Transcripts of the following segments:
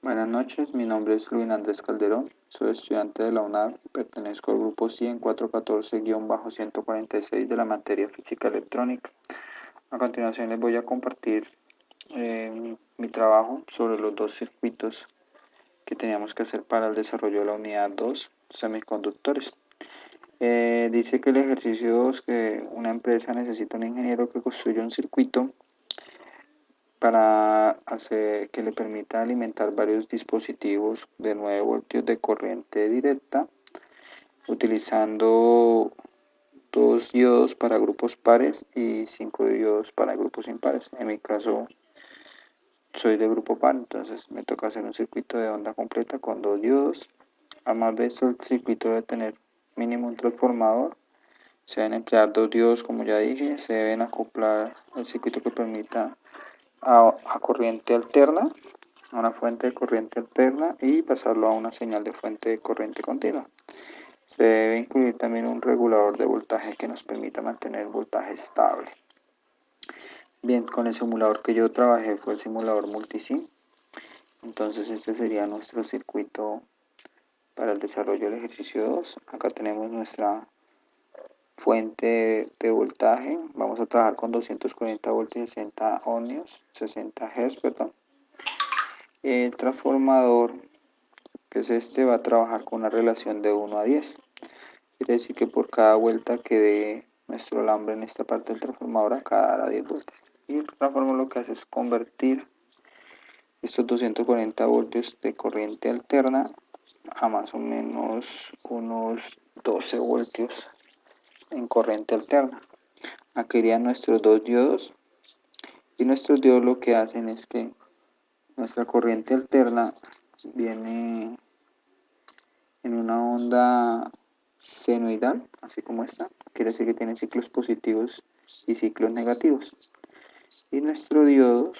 Buenas noches, mi nombre es Luis Andrés Calderón, soy estudiante de la UNAV y pertenezco al grupo 10414-146 de la materia física electrónica. A continuación les voy a compartir mi trabajo sobre los dos circuitos que teníamos que hacer para el desarrollo de la unidad 2, semiconductores. Dice que el ejercicio 2, que una empresa necesita un ingeniero que construya un circuito para hacer que le permita alimentar varios dispositivos de 9 voltios de corriente directa utilizando 2 diodos para grupos pares y 5 diodos para grupos impares. En mi caso soy de grupo par, entonces me toca hacer un circuito de onda completa con 2 diodos. Además de esto, el circuito debe tener mínimo un transformador. Se deben emplear 2 diodos, como ya dije. Se deben acoplar el circuito que permita a corriente alterna, a una fuente de corriente alterna, y pasarlo a una señal de fuente de corriente continua. Se debe incluir también un regulador de voltaje que nos permita mantener el voltaje estable. Bien, con el simulador que yo trabajé fue el simulador multisim. Entonces este sería nuestro circuito para el desarrollo del ejercicio 2. Acá tenemos nuestra fuente de voltaje. Vamos a trabajar con 240 voltios y 60 ohmios, 60 Hz, perdón. El transformador, que es este, va a trabajar con una relación de 1 a 10. Quiere decir que por cada vuelta que dé nuestro alambre en esta parte del transformador, acá dará 10 vueltas. Y el transformador lo que hace es convertir estos 240 voltios de corriente alterna a más o menos unos 12 voltios en corriente alterna. Aquí irían nuestros dos diodos, y nuestros diodos lo que hacen es que nuestra corriente alterna viene en una onda senoidal, así como esta. Quiere decir que tiene ciclos positivos y ciclos negativos. Y nuestro diodo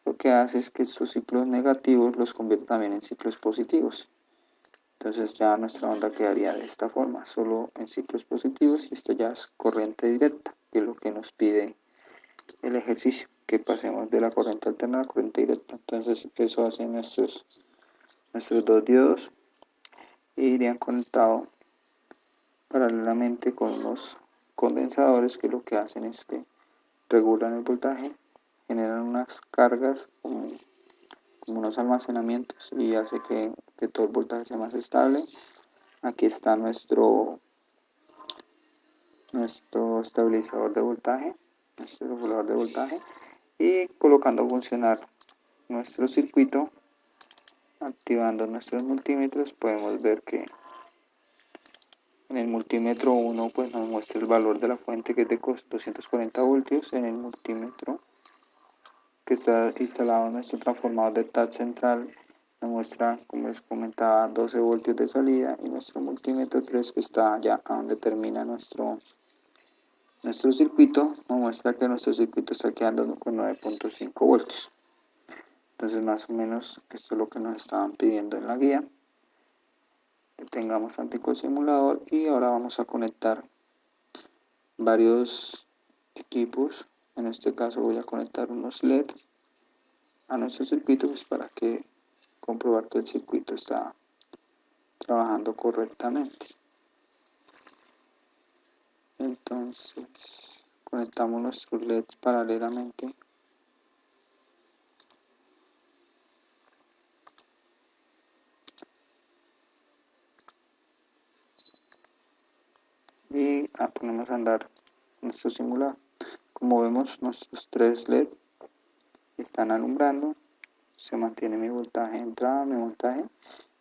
lo que hace es que estos ciclos negativos los convierte también en ciclos positivos. Entonces ya nuestra onda quedaría de esta forma, solo en ciclos positivos, y esto ya es corriente directa, que es lo que nos pide el ejercicio, que pasemos de la corriente alterna a la corriente directa. Entonces eso hacen nuestros dos diodos, e irían conectados paralelamente con unos condensadores que lo que hacen es que regulan el voltaje, generan unas cargas como unos almacenamientos, y hace que todo el voltaje sea más estable. Aquí está nuestro estabilizador de voltaje, nuestro regulador de voltaje, y colocando a funcionar nuestro circuito, activando nuestros multímetros, podemos ver que en el multímetro 1 pues nos muestra el valor de la fuente, que es de 240 voltios. En el multímetro que está instalado en nuestro transformador de TAT central nos muestra, como les comentaba, 12 voltios de salida, y nuestro multímetro 3, que está ya a donde termina nuestro circuito, nos muestra que nuestro circuito está quedando con 9.5 voltios. Entonces más o menos esto es lo que nos estaban pidiendo en la guía. Tengamos antico el simulador, y ahora vamos a conectar varios equipos. En este caso voy a conectar unos LED a nuestro circuito, pues para que comprobar que el circuito está trabajando correctamente. Entonces conectamos nuestros LEDs paralelamente. Y ponemos a andar nuestro simulador. Como vemos, nuestros 3 LED están alumbrando. Se mantiene mi voltaje de entrada, mi voltaje,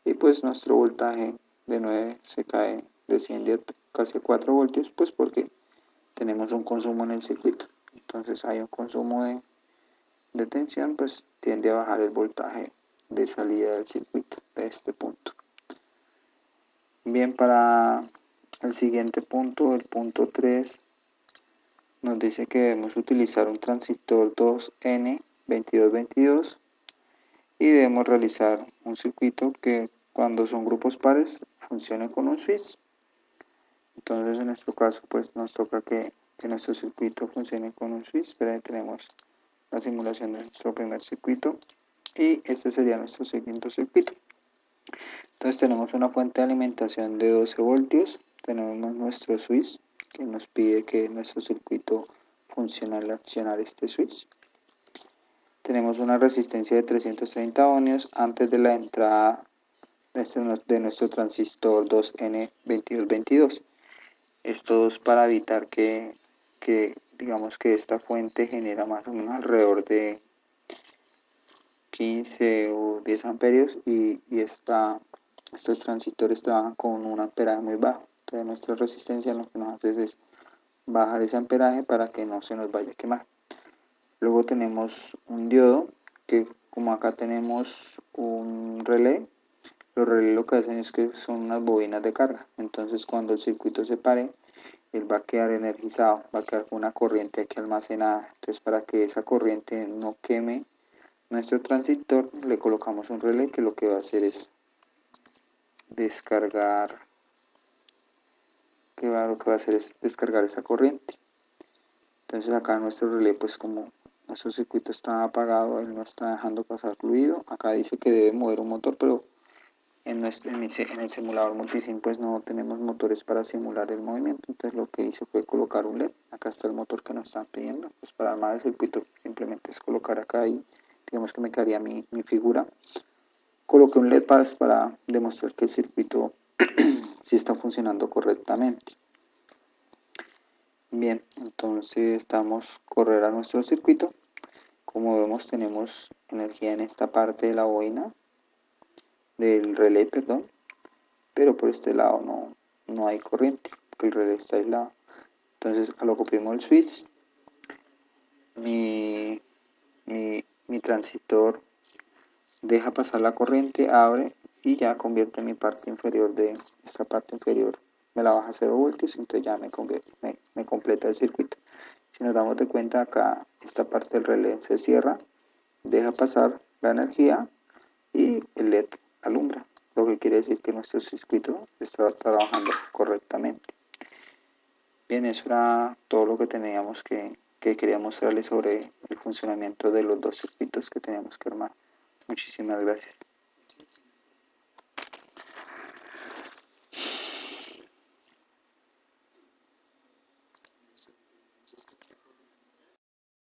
y pues nuestro voltaje de 9 se cae, desciende casi a 4 voltios, pues porque tenemos un consumo en el circuito. Entonces hay un consumo de tensión, pues tiende a bajar el voltaje de salida del circuito de este punto. Bien, para el siguiente punto, el punto 3, nos dice que debemos utilizar un transistor 2N2222, y debemos realizar un circuito que cuando son grupos pares funcione con un switch. Entonces en nuestro caso pues nos toca que nuestro circuito funcione con un switch. Pero ahí tenemos la simulación de nuestro primer circuito. y este sería nuestro segundo circuito. Entonces tenemos una fuente de alimentación de 12 voltios, tenemos nuestro switch que nos pide que nuestro circuito funcione al accionar este switch. Tenemos una resistencia de 330 ohmios antes de la entrada de nuestro transistor 2N2222. Esto es para evitar que digamos que esta fuente genera más o menos alrededor de 15 o 10 amperios y estos transistores trabajan con un amperaje muy bajo. Entonces nuestra resistencia lo que nos hace es bajar ese amperaje para que no se nos vaya a quemar. Luego tenemos un diodo que, como acá tenemos un relé, los relés lo que hacen es que son unas bobinas de carga. Entonces cuando el circuito se pare, él va a quedar energizado, va a quedar con una corriente aquí almacenada. Entonces para que esa corriente no queme nuestro transistor, le colocamos un relé que lo que va a hacer es descargar, lo que va a hacer es descargar esa corriente. Entonces acá nuestro relé, pues como nuestro circuito está apagado, él no está dejando pasar fluido. Acá dice que debe mover un motor, pero en el simulador multisim pues no tenemos motores para simular el movimiento. Entonces lo que hice fue colocar un LED. Acá está el motor que nos están pidiendo. Pues para armar el circuito simplemente es colocar acá y digamos que me quedaría mi figura. Coloqué un LED para demostrar que el circuito sí está funcionando correctamente. Bien, entonces damos correr a nuestro circuito. Como vemos tenemos energía en esta parte de la bobina, del relé, perdón, pero por este lado no hay corriente, porque el relé está aislado. Entonces al oprimo el switch, mi transistor deja pasar la corriente, abre y ya convierte mi parte inferior de esta parte inferior, me la baja a 0 voltios, entonces ya me completa el circuito. Si nos damos de cuenta, acá esta parte del relé se cierra, deja pasar la energía y el LED alumbra, lo que quiere decir que nuestro circuito está trabajando correctamente. Bien, eso era todo lo que teníamos que quería mostrarles sobre el funcionamiento de los dos circuitos que teníamos que armar. Muchísimas gracias.